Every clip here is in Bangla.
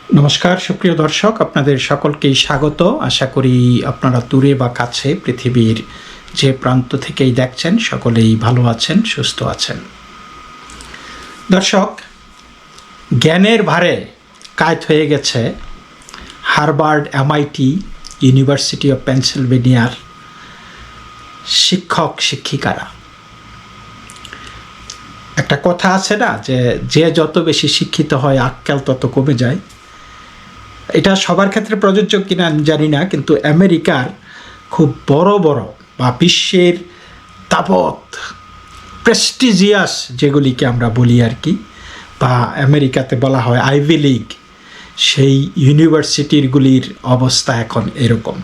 নমস্কার সুপ্রিয় দর্শক, আপনাদের সকলকেই স্বাগত। আশা করি আপনারা দূরে বা কাছে পৃথিবীর যে প্রান্ত থেকেই দেখছেন সকলেই ভালো আছেন, সুস্থ আছেন। দর্শক, জ্ঞানের ভারে কায়ত হয়ে গেছে হার্ভার্ড, এমআইটি, ইউনিভার্সিটি অফ পেনসিলভেনিয়ার শিক্ষক শিক্ষিকারা। একটা কথা আছে না, যে যত বেশি শিক্ষিত হয় আক্কেল তত কমে যায়। এটা সবার ক্ষেত্রে প্রযোজ্য কিনা জানি না, কিন্তু আমেরিকার খুব বড় বড় বা বিশ্বের তাবৎ প্রেস্টিজিয়াস যেগুলিকে আমরা বলি আর কি, বা আমেরিকাতে বলা হয় আইভি লিগ, সেই ইউনিভার্সিটিগুলির অবস্থা এখন এরকম।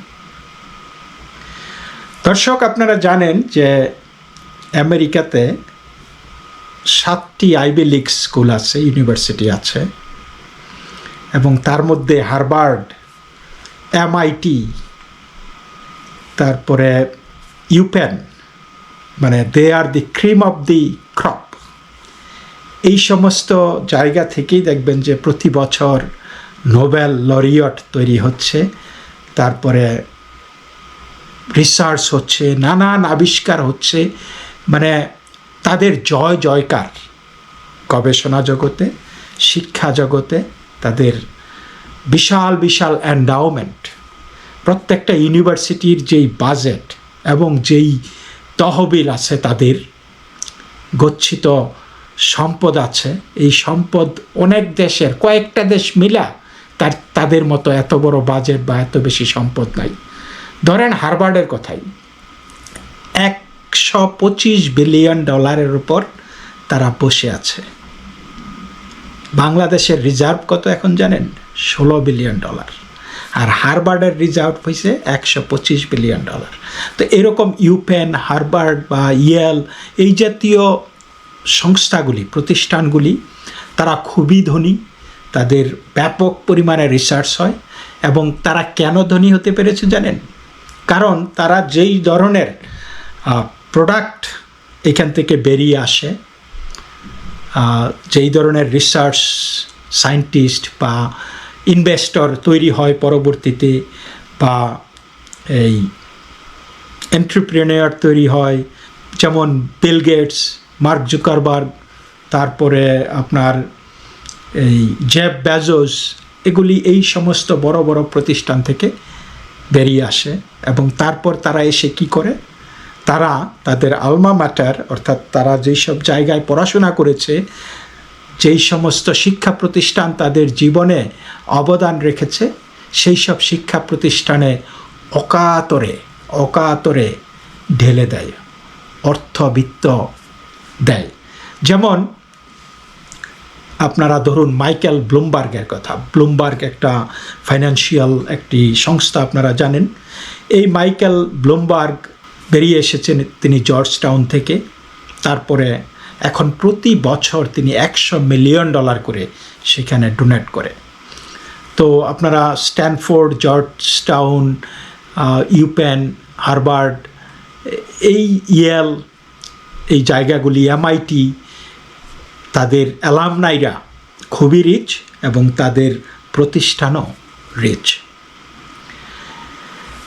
দর্শক, আপনারা জানেন যে আমেরিকাতে 7টি আইভি লিগ স্কুল আছে, ইউনিভার্সিটি আছে, এবং তার মধ্যে হার্ভার্ড, এমআইটি, তারপরে ইউপেন, মানে দে আর দি ক্রিম অফ দি ক্রপ। এই সমস্ত জায়গা থেকেই দেখবেন যে প্রতি বছর নোবেল লরিয়ট তৈরি হচ্ছে, তারপরে রিসার্চ হচ্ছে, নানান আবিষ্কার হচ্ছে, মানে তাদের জয় জয়কার গবেষণা জগতে, শিক্ষা জগতে। তাদের বিশাল বিশাল এন্ডাওমেন্ট, প্রত্যেকটা ইউনিভার্সিটির যেই বাজেট এবং যেই তহবিল আছে, তাদের গচ্ছিত সম্পদ আছে, এই সম্পদ অনেক দেশের, কয়েকটা দেশ মিলা তাদের মতো এত বড় বাজেট বা এত বেশি সম্পদ নাই। ধরেন হার্ভার্ডের কথাই, $125 বিলিয়ন উপর তারা বসে আছে। বাংলাদেশের রিজার্ভ কত এখন জানেন? $16 বিলিয়ন। আর হার্ভার্ডের রিজার্ভ হয়েছে $125 বিলিয়ন। তো এরকম ইউপেন, হার্ভার্ড বা ইয়েল, এই জাতীয় সংস্থাগুলি, প্রতিষ্ঠানগুলি, তারা খুবই ধনী, তাদের ব্যাপক পরিমাণে রিসার্চ হয়। এবং তারা কেন ধনী হতে পেরেছে জানেন? কারণ তারা যেই ধরনের প্রোডাক্ট এখান থেকে বেরিয়ে আসে, যেই ধরনের রিসার্চ সায়েন্টিস্ট বা ইনভেস্টর তৈরি হয় পরবর্তীতে, বা এই এন্টারপ্রেনিউর তৈরি হয়, যেমন বিল গেটস, মার্ক জুকারবার্গ, তারপরে আপনার এই জেফ বেজোস, এগুলি এই সমস্ত বড় বড় প্রতিষ্ঠান থেকে বেরিয়ে আসে। এবং তারপর তারা এসে কি করে? তারা তাদের আলমা ম্যাটার, অর্থাৎ তারা যেই সব জায়গায় পড়াশোনা করেছে, যেই সমস্ত শিক্ষা প্রতিষ্ঠান তাদের জীবনে অবদান রেখেছে, সেই সব শিক্ষা প্রতিষ্ঠানে অকাতরে ঢেলে দেয়, অর্থবিত্ত দেয়। যেমন আপনারা ধরুন মাইকেল ব্লুমবার্গের কথা। ব্লুমবার্গ একটা ফাইন্যান্সিয়াল একটি সংস্থা, আপনারা জানেন। এই মাইকেল ব্লুমবার্গ বেরিয়ে এসেছেন তিনি জর্জ টাউন থেকে। তারপরে এখন প্রতি বছর তিনি $100 মিলিয়ন করে সেখানে ডোনেট করে। তো আপনারা স্ট্যানফোর্ড, জর্জ টাউন, ইউপেন, হার্ভার্ড, এই ইয়েল, এই জায়গাগুলি, এমআইটি, তাদের অ্যালামনাইরা খুবই রিচ এবং তাদের প্রতিষ্ঠানও রিচ।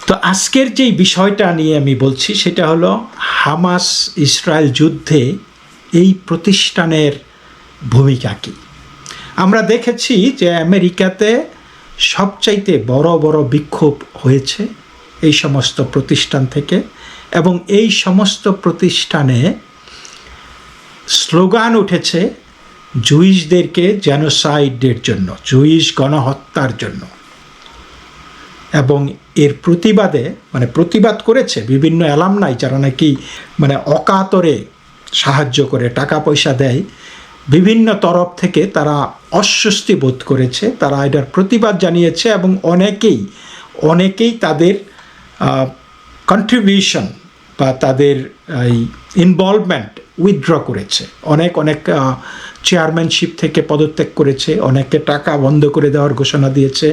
তো আজকের যেই বিষয়টা নিয়ে আমি বলছি সেটা হলো হামাস ইসরায়েল যুদ্ধে এই প্রতিষ্ঠানের ভূমিকা কী। আমরা দেখেছি যে আমেরিকাতে সবচাইতে বড় বড় বিক্ষোভ হয়েছে এই সমস্ত প্রতিষ্ঠান থেকে, এবং এই সমস্ত প্রতিষ্ঠানে স্লোগান উঠেছে জুইশদেরকে জেনোসাইডের জন্য, জুইশ গণহত্যার জন্য। এবং এর প্রতিবাদে, মানে প্রতিবাদ করেছে বিভিন্ন অ্যালামনাই, যারা নাকি মানে অকাতরে সাহায্য করে, টাকা পয়সা দেয় বিভিন্ন তরফ থেকে, তারা অস্বস্তি বোধ করেছে, তারা এটার প্রতিবাদ জানিয়েছে। এবং অনেকেই তাদের কন্ট্রিবিউশন বা তাদের এই ইনভলভমেন্ট উইথড্র করেছে। অনেক চেয়ারম্যানশিপ থেকে পদত্যাগ করেছে, অনেকে টাকা বন্ধ করে দেওয়ার ঘোষণা দিয়েছে,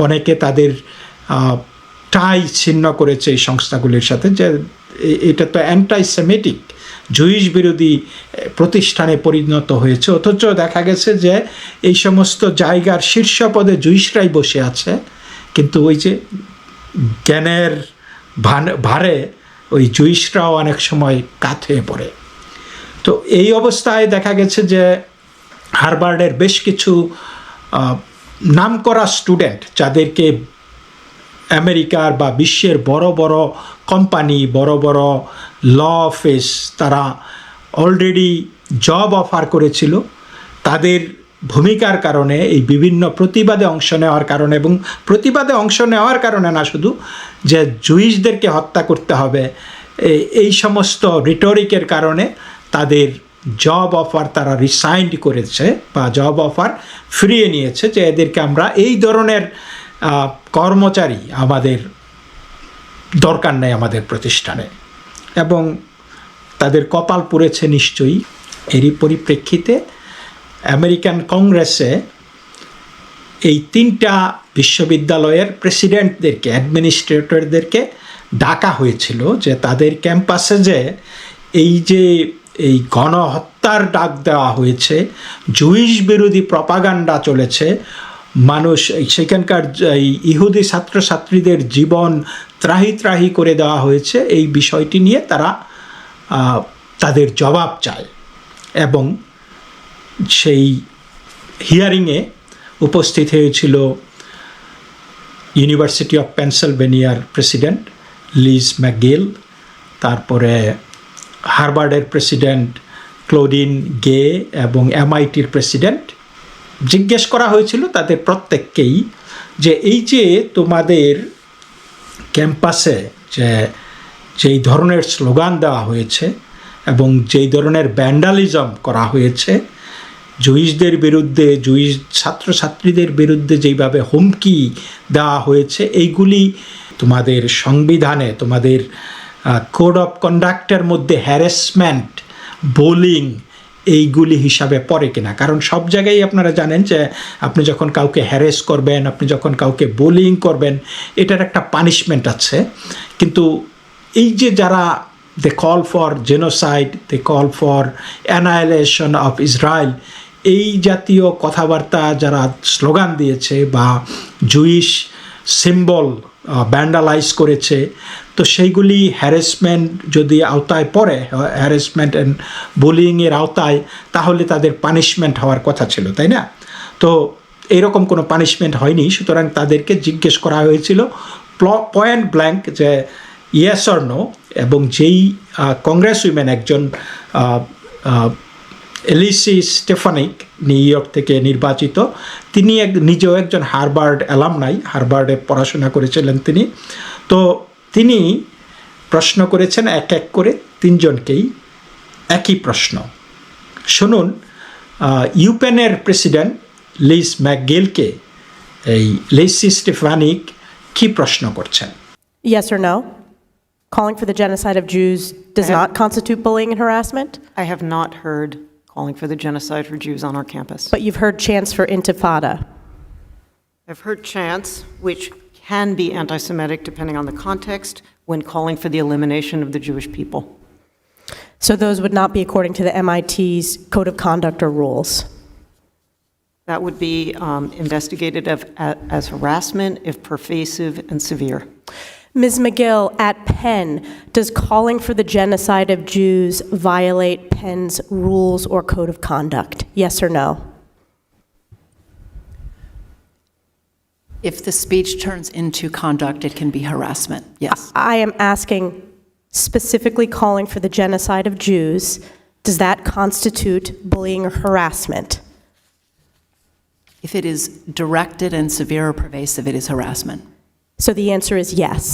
অনেকে তাদের টাই ছিন্ন করেছে এই সংস্থাগুলির সাথে, যে এটা তো অ্যান্টাই সেমেটিক জুইশ বিরোধী প্রতিষ্ঠানে পরিণত হয়েছে, অথচ দেখা গেছে যে এই সমস্ত জায়গার শীর্ষ পদে জুইশরাই বসে আছে, কিন্তু ওই যে জ্ঞানের ভারে ওই জুইশরাও অনেক সময় কাত হয়ে পড়ে। তো এই অবস্থায় দেখা গেছে যে হার্ভার্ডের বেশ কিছু নামকরা স্টুডেন্ট, যাদেরকে আমেরিকার বা বিশ্বের বড় বড় কোম্পানি, বড় বড় ল অফিস তারা অলরেডি জব অফার করেছিল, তাদের ভূমিকার কারণে, এই বিভিন্ন প্রতিবাদে অংশ নেওয়ার কারণে, এবং প্রতিবাদে অংশ নেওয়ার কারণে না শুধু, যে জুইশদেরকে হত্যা করতে হবে, এই সমস্ত রিটরিকের কারণে তাদের জব অফার তারা রিসাইন্ড করেছে বা জব অফার ফিরিয়ে নিয়েছে, যে এদেরকে আমরা এই ধরনের কর্মচারী আমাদের দরকার নেই আমাদের প্রতিষ্ঠানে, এবং তাদের কপাল পুড়েছে নিশ্চয়ই। এরই পরিপ্রেক্ষিতে আমেরিকান কংগ্রেসে এই 3টা বিশ্ববিদ্যালয়ের প্রেসিডেন্টদেরকে, অ্যাডমিনিস্ট্রেটরদেরকে ডাকা হয়েছিল, যে তাদের ক্যাম্পাসে যে এই গণহত্যার ডাক দেওয়া হয়েছে, জুইশ বিরোধী প্রপাগান্ডা চলেছে, মানুষ সেখানকার ইহুদি ছাত্রছাত্রীদের জীবন ত্রাহি ত্রাহি করে দেওয়া হয়েছে, এই বিষয়টি নিয়ে তারা তাদের জবাব চায়। এবং সেই হিয়ারিংয়ে উপস্থিত হয়েছিল ইউনিভার্সিটি অফ পেনসিলভেনিয়ার প্রেসিডেন্ট লিজ ম্যাকগিল, তারপরে হার্ভার্ডের প্রেসিডেন্ট ক্লোডিন গে এবং এমআইটির প্রেসিডেন্ট। জিজ্ঞেস করা হয়েছিল তাদের প্রত্যেককেই যে এই যে তোমাদের ক্যাম্পাসে যেই ধরনের স্লোগান দেওয়া হয়েছে এবং যেই ধরনের ভ্যান্ডালিজম করা হয়েছে, জুইশদের বিরুদ্ধে, জুইশ ছাত্রছাত্রীদের বিরুদ্ধে যেইভাবে হুমকি দেওয়া হয়েছে, এইগুলি তোমাদের সংবিধানে, তোমাদের কোড অফ কন্ডাক্টের মধ্যে হ্যারাসমেন্ট, বুলিং এইগুলি হিসাবে পড়ে কিনা। কারণ সব জায়গায় আপনারা জানেন যে আপনি যখন কাউকে হ্যারেস করবেন, আপনি যখন কাউকে বুলিং করবেন, এটার একটা পানিশমেন্ট আছে। কিন্তু এই যে যারা they call for genocide, they call for annihilation of Israel, এই জাতীয় কথাবার্তা যারা স্লোগান দিয়েছে বা জুইশ সিম্বল ভ্যান্ডালাইজ করেছে, তো সেইগুলি হ্যারাসমেন্ট যদি আওতায় পড়ে, হ্যারাসমেন্ট অ্যান্ড বুলিংয়ের আওতায়, তাহলে তাদের পানিশমেন্ট হওয়ার কথা ছিল, তাই না? তো এইরকম কোনো পানিশমেন্ট হয়নি। সুতরাং তাদেরকে জিজ্ঞেস করা হয়েছিল পয়েন্ট ব্ল্যাঙ্ক যে ইয়েস অর নো, এবং যেই কংগ্রেস উইমেন, একজন এলিসি স্টেফানিক, নিউ ইয়র্ক থেকে নির্বাচিত, তিনি নিজেও একজন হার্ভার্ড অ্যালামনাই, হার্ভার্ডে পড়াশোনা করেছিলেন তিনি। তো তিনি প্রশ্ন করেছেন এক এক করে 3জনকেই একই প্রশ্ন। শুনুন ইউপেনের প্রেসিডেন্ট লিজ ম্যাকগিলকে এই লেসি স্টেফানিক কি প্রশ্ন করছেন। Yes or no? Calling for the genocide of Jews does not constitute bullying and harassment? I have not heard calling for the genocide for Jews on our campus. But you've heard chants for intifada. I've heard chants which can be anti-Semitic depending on the context when calling for the elimination of the Jewish people. So those would not be according to the MIT's code of conduct or rules? That would be investigated as harassment if pervasive and severe. Ms. McGill, at Penn, does calling for the genocide of Jews violate Penn's rules or code of conduct? Yes or no? If the speech turns into conduct, it can be harassment, yes. I am asking specifically calling for the genocide of Jews. Does that constitute bullying or harassment? If it is directed and severe or pervasive, it is harassment. So the answer is yes.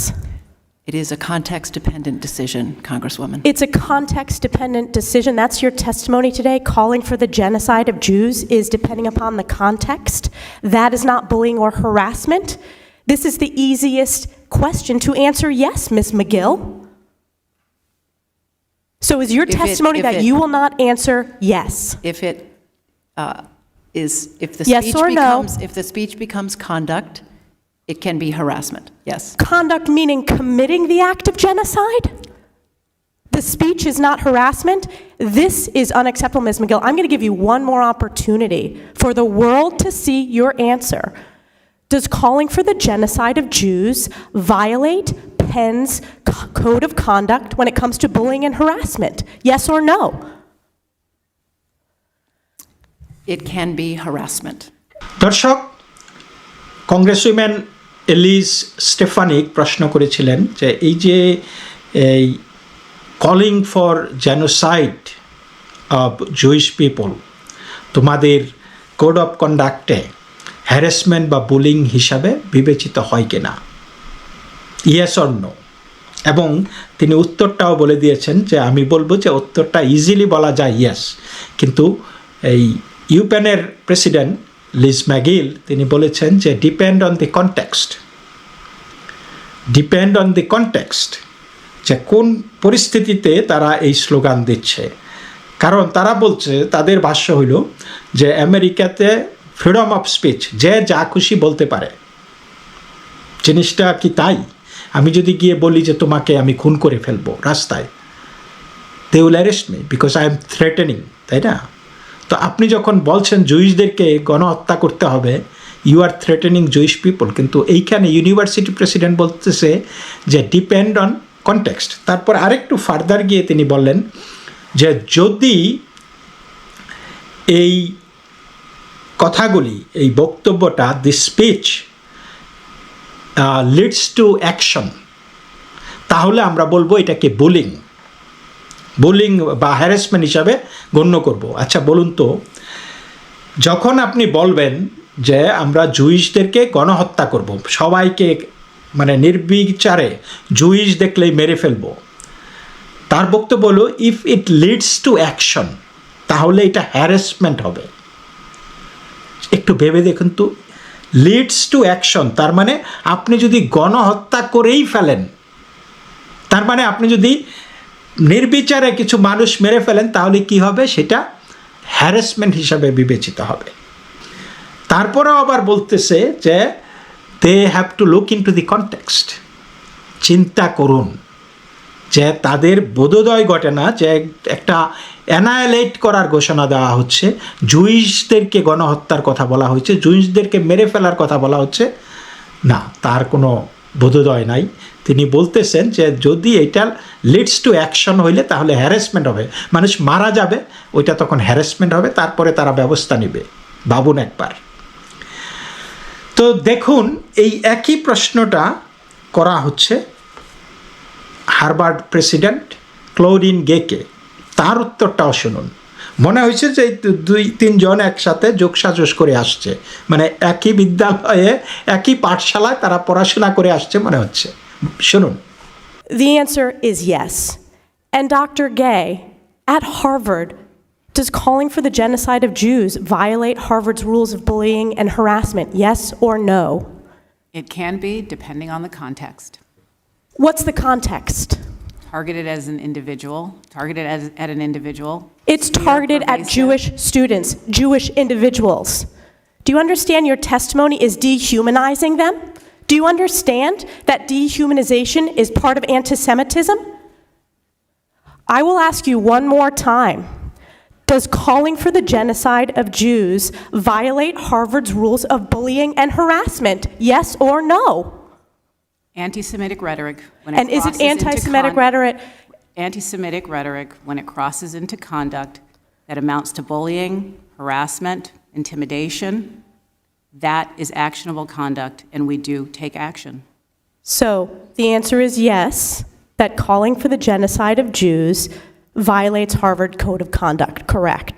It is a context-dependent decision, Congresswoman. It's a context-dependent decision. That's your testimony today. Calling for the genocide of Jews is depending upon the context. That is not bullying or harassment. This is the easiest question to answer yes, Ms. McGill. So is your testimony that you will not answer yes? If it if the Yes speech or no? becomes if the speech becomes conduct, it can be harassment, yes. Conduct meaning committing the act of genocide? the speech is not harassment, this is unacceptable, Ms. McGill. I'm going to give you one more opportunity for the world to see your answer. Does calling for the genocide of Jews violate Penn's code of conduct when it comes to bullying and harassment? Yes or no? It can be harassment. দর্শক, কংগ্রেসউম্যান এলিস স্টেফানিক প্রশ্ন করেছিলেন যে এই যে এই calling for genocide of Jewish people তোমাদের কোড অফ কন্ডাক্টে হ্যারাসমেন্ট বা বুলিং হিসাবে বিবেচিত হয় কিনা, ইয়েস অর নো। এবং তিনি উত্তরটাও বলে দিয়েছেন যে আমি বলবো যে উত্তরটা ইজিলি বলা যায় ইয়েস, কিন্তু এই ইউপেনের প্রেসিডেন্ট লিজ ম্যাগিল তিনি বলেছেন যে depend on the context, depend on the context, যে কোন পরিস্থিতিতে তারা এই স্লোগান দিচ্ছে। কারণ তারা বলছে, তাদের ভাষ্য হইল যে আমেরিকাতে ফ্রিডম অফ স্পিচ, যে যা খুশি বলতে পারে। জিনিসটা কি তাই? আমি যদি গিয়ে বলি যে তোমাকে আমি খুন করে ফেলবো রাস্তায়, they will arrest me because I am threatening, তাই না? তো আপনি যখন বলছেন জুইশদেরকে গণহত্যা করতে হবে, you are threatening Jewish people, কিন্তু এইখানে ইউনিভার্সিটি প্রেসিডেন্ট বলতেছে যে ডিপেন্ড অন কনটেক্সট। তারপর আরেকটু ফার্দার গিয়ে তিনি বললেন যে যদি এই কথাগুলি, এই বক্তব্যটা, the speech leads to action, তাহলে আমরা বলবো এটাকে বুলিং বা হ্যারাসমেন্ট হিসাবে গণ্য করব। আচ্ছা বলুন তো, যখন আপনি বলবেন যে আমরা জুইশদেরকে গণহত্যা করব, সবাইকে মানে নির্বিচারে জুইশ দেখলেই মেরে ফেলবো, তার বক্তব্য হলো if it leads to action, তাহলে এটা হ্যারাসমেন্ট হবে। একটু ভেবে দেখুন তো, লিডস টু অ্যাকশন তার মানে আপনি যদি গণহত্যা করেই ফেলেন, তার মানে আপনি যদি নির্বিচারে কিছু মানুষ মেরে ফেলেন, তাহলে কি হবে? সেটা হ্যারাসমেন্ট হিসাবে বিবেচিত হবে। তারপরেও আবার বলতেছে যে they have to look into the context, চিন্তা করুন যে তাদের বোধোদয় ঘটে না যে একটা অ্যানাইলেট করার ঘোষণা দেওয়া হচ্ছে, জুইশদেরকে গণহত্যার কথা বলা হচ্ছে, জুইশদেরকে মেরে ফেলার কথা বলা হচ্ছে না, তার কোনো বোধোদয় নাই। তিনি বলতেছেন যে যদি এটা লিডস টু অ্যাকশন হইলে তাহলে হ্যারাসমেন্ট হবে, মানুষ মারা যাবে, ওইটা তখন হ্যারাসমেন্ট হবে, তারপরে তারা ব্যবস্থা নেবে। ভাবুন একবার। তো দেখুন, এই একই প্রশ্নটা করা হচ্ছে হার্ভার্ড প্রেসিডেন্ট ক্লোরিন গেকে, তার উত্তরটাও শুনুন। মনে হয়েছে যে দুই তিনজন একসাথে যোগসাজশ করে আসছে, মানে একই বিদ্যালয়ে একই পাঠশালায় তারা পড়াশোনা করে আসছে মনে হচ্ছে। শুনুন। The answer is yes. And Dr. Gay, at Harvard, does calling for the genocide of Jews violate Harvard's rules of bullying and harassment, yes or no? It can be, depending on the context. What's the context? Targeted as an individual, targeted at an individual. It's targeted at Jewish students, Jewish individuals. Do you understand your testimony is dehumanizing them? Do you understand that dehumanization is part of anti-Semitism? I will ask you one more time. Does calling for the genocide of Jews violate Harvard's rules of bullying and harassment, yes or no? Anti-Semitic rhetoric, when it And is it crosses into anti-Semitic rhetoric? Anti-Semitic rhetoric, when it crosses into conduct that amounts to bullying, harassment, intimidation, that is actionable conduct, and we do take action. So the answer is yes, that calling for the genocide of Jews violates Harvard Code of Conduct, correct?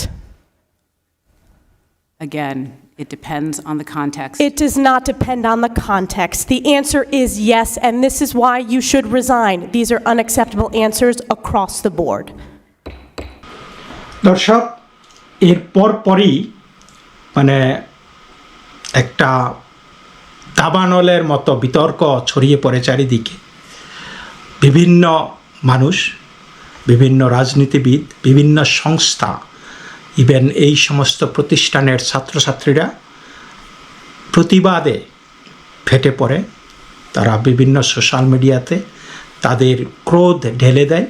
Again, it depends on the context. It does not depend on the context. The answer is yes, and this is why you should resign. These are unacceptable answers across the board. দর্শক, এর পরই মানে একটা দাবানলের মতো বিতর্ক ছড়িয়ে পড়ে চারিদিকে। বিভিন্ন মানুষ, বিভিন্ন রাজনীতিবিদ, বিভিন্ন সংস্থা, ইভেন এই সমস্ত প্রতিষ্ঠানের ছাত্রছাত্রীরা প্রতিবাদে ফেটে পড়ে। তারা বিভিন্ন সোশ্যাল মিডিয়াতে তাদের ক্রোধ ঢেলে দেয়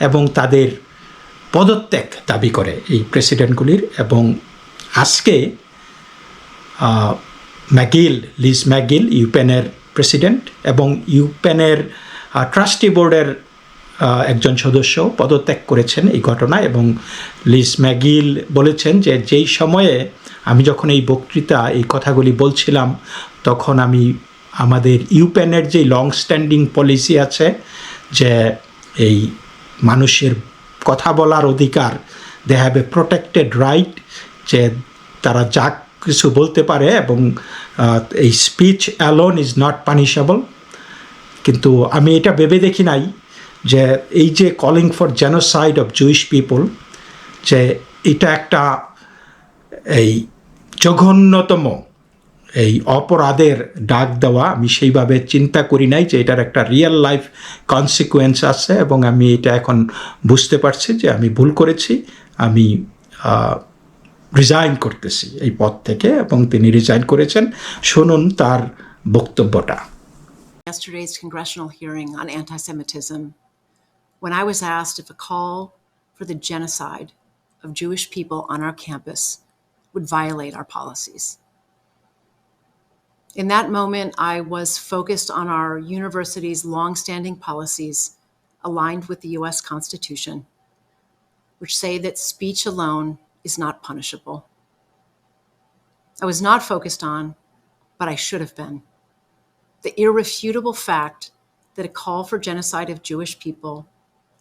এবং তাদের পদত্যাগ দাবি করে এই প্রেসিডেন্টগুলির। এবং আজকে লিজ ম্যাগিল, ইউপেনের প্রেসিডেন্ট এবং ইউপেনের ট্রাস্টি বোর্ডের একজন সদস্য পদত্যাগ করেছেন এই ঘটনায়। এবং লিজ ম্যাগিল বলেছেন যে যেই সময়ে আমি যখন এই বক্তৃতা এই কথাগুলি বলছিলাম, তখন আমি আমাদের ইউপেনের যে লং স্ট্যান্ডিং পলিসি আছে যে এই মানুষের কথা বলার অধিকার, they have a protected right, যে তারা যা কিছু বলতে পারে এবং এই speech alone is not punishable. কিন্তু আমি এটা ভেবে দেখি নাই যে এই যে calling for genocide of Jewish people, যে এটা একটা এই জঘন্যতম এই অপরাধের ডাক দেওয়া, আমি সেইভাবে চিন্তা করি নাই যে এটার একটা রিয়েল লাইফ কনসিকুয়েন্স আছে। এবং আমি এটা এখন বুঝতে পারছি যে আমি ভুল করেছি, আমি রিজাইন করতেছি এই পদ থেকে। এবং তিনি রিজাইন করেছেন। শুনুন তার বক্তব্যটা। Yesterday's congressional hearing on anti-Semitism, when I was asked if a call for the genocide of Jewish people on our campus would violate our policies. In that moment, I was focused on our university's long-standing policies aligned with the US Constitution, which say that speech alone is not punishable. I was not focused on, but I should have been, the irrefutable fact that a call for genocide of Jewish people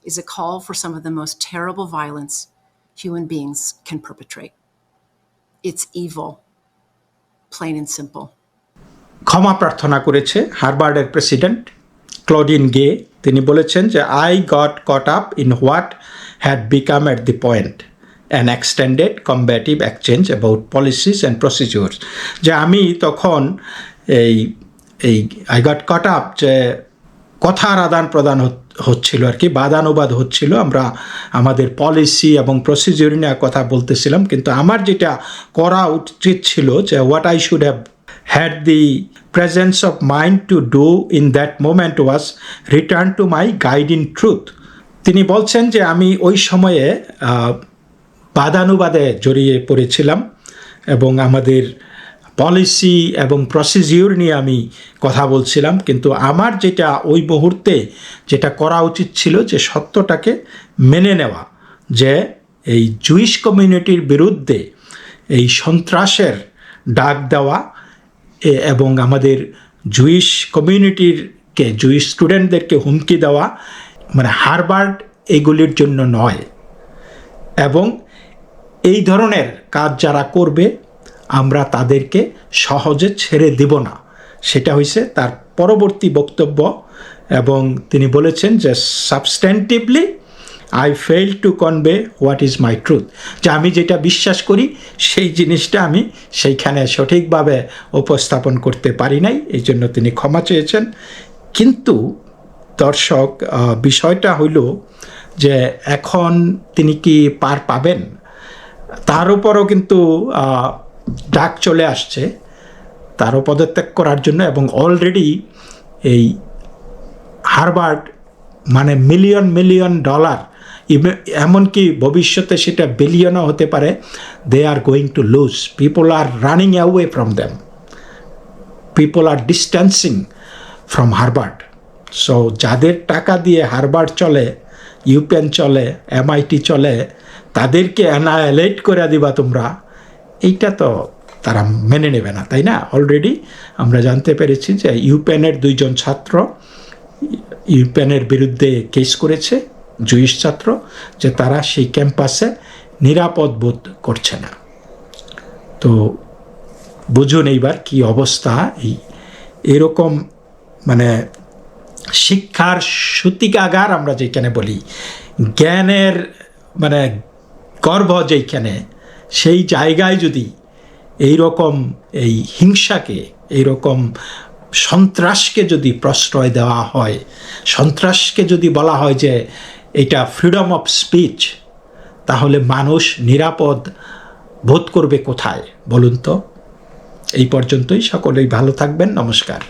is a call for some of the most terrible violence human beings can perpetrate. It's evil, plain and simple. ক্ষমা প্রার্থনা করেছে হার্ভার্ডের প্রেসিডেন্ট ক্লডিন গে। তিনি বলেছেন যে I got caught up in what had become at the point an extended combative exchange about policies and procedures, যে আমি তখন এই আই গট কট আপ, যে কথার আদান প্রদান হচ্ছিল আর কি, বাদানুবাদ হচ্ছিল, আমরা আমাদের পলিসি এবং প্রসিডিওর নিয়ে কথা বলতেছিলাম। কিন্তু আমার যেটা করা উচিত ছিল, যে what I should have had the presence of mind to do in that moment was return to my guiding truth. তিনি বলছেন যে আমি ওই সময়ে বাদানুবাদে জড়িয়ে পড়েছিলাম এবং আমাদের পলিসি এবং প্রসিডিওর নিয়ে আমি কথা বলছিলাম। কিন্তু আমার যেটা ওই মুহূর্তে যেটা করা উচিত ছিল, যে সত্যটাকে মেনে নেওয়া, যে এই জুইশ কমিউনিটির বিরুদ্ধে এই সন্ত্রাসের ডাক দেওয়া এবং আমাদের জুইশ কমিউনিটিরকে, জুইশ স্টুডেন্টদেরকে হুমকি দেওয়া, মানে হার্ভার্ড এগুলির জন্য নয়। এবং এই ধরনের কাজ যারা করবে আমরা তাদেরকে সহজে ছেড়ে দেব না, সেটা হয়েছে তার পরবর্তী বক্তব্য। এবং তিনি বলেছেন যে substantively I fail to convey what is my truth, যে আমি যেটা বিশ্বাস করি সেই জিনিসটা আমি সেইখানে সঠিকভাবে উপস্থাপন করতে পারি নাই, এই জন্য তিনি ক্ষমা চেয়েছেন। কিন্তু দর্শক, বিষয়টা হইল যে এখন তিনি কি পার পাবেন, তার উপরও কিন্তু ডাক চলে আসছে তারও পদত্যাগ করার জন্য। এবং অলরেডি এই হার্ভার্ড মানে মিলিয়ন মিলিয়ন ডলার, এমনকি ভবিষ্যতে সেটা বিলিয়নও হতে পারে, they are going to lose. People are running away from them, people are distancing from Harvard. So যাদের টাকা দিয়ে হার্ভার্ড চলে, ইউপেন চলে, এমআইটি চলে, তাদেরকে অ্যানাইলেট করে দিবা তোমরা, এইটা তো তারা মেনে নেবে না, তাই না? অলরেডি আমরা জানতে পেরেছি যে ইউপেনের 2 জন ছাত্র ইউপেনের বিরুদ্ধে কেস করেছে, জুইশ ছাত্র, যে তারা সেই ক্যাম্পাসে নিরাপদ বোধ করছে না। তো বুঝুন এইবার কি অবস্থা। এরকম মানে শিক্ষার সূতিকাগার আমরা যেখানে বলি, জ্ঞানের মানে গর্ভ যেখানে, সেই জায়গায় যদি এইরকম এই হিংসাকে, এইরকম সন্ত্রাসকে যদি প্রশ্রয় দেওয়া হয়, সন্ত্রাসকে যদি বলা হয় যে এটা ফ্রিডম অফ স্পিচ, তাহলে মানুষ নিরাপদ বোধ করবে কোথায় বলুন তো? এই পর্যন্তই, সকলেই ভালো থাকবেন, নমস্কার।